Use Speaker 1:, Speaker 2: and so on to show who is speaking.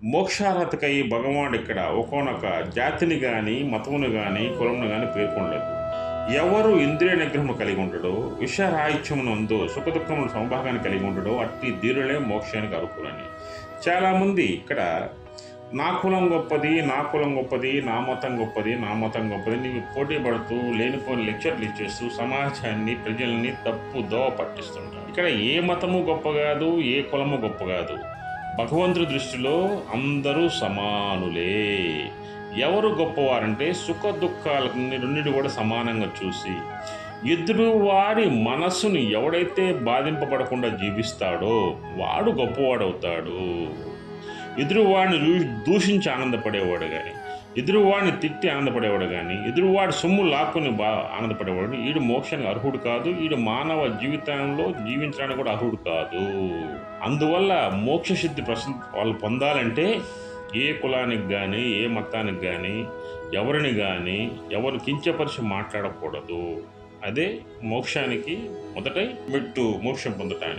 Speaker 1: మోక్షార్హతకై భగవానుడు ఇక్కడ ఒకానొక జాతిని కానీ మతమును కానీ కులమును కానీ పేర్కొనలేదు. ఎవరు ఇంద్రియ నిగ్రహము కలిగి ఉండడో, విషరాహిత్యమునందు సుఖదుఖముల సమభాగాన్ని కలిగి ఉండడో అట్టి ధీరులే మోక్షానికి అర్హులని. చాలామంది ఇక్కడ నా కులం గొప్పది, నా కులం గొప్పది, నా మతం గొప్పది, నా మతం గొప్పది నీవు పోటీ పడుతూ లేనిపోని లెక్చర్లు ఇచ్చేస్తూ సమాజాన్ని ప్రజల్ని తప్పు దోవ పట్టిస్తుంటారు. ఇక్కడ ఏ మతము గొప్ప కాదు, ఏ కులము గొప్ప కాదు. భగవంతుడి దృష్టిలో అందరూ సమానులే. ఎవరు గొప్పవారంటే సుఖ దుఃఖాలని రెండింటి కూడా సమానంగా చూసి ఎదురువాడి మనస్సును ఎవడైతే బాధింపబడకుండా జీవిస్తాడో వాడు గొప్పవాడవుతాడు. ఎదురువాడిని దూషించి ఆనందపడేవాడు కానీ, ఎదురువాడిని తిట్టి ఆనందపడేవాడు కానీ, ఎదురువాడి సొమ్ము లాక్కుని ఆనందపడేవాడు ఈడు మోక్షానికి అర్హుడు కాదు. ఈడు మానవ జీవితంలో జీవించడానికి కూడా అర్హుడు కాదు. అందువల్ల మోక్ష సిద్ధి వాళ్ళు పొందాలంటే ఏ కులానికి కానీ, ఏ మతానికి కానీ, ఎవరిని కానీ ఎవరు కించపరిచి మాట్లాడకూడదు. అదే మోక్షానికి మొదట మెట్టు, మోక్షం పొందటానికి.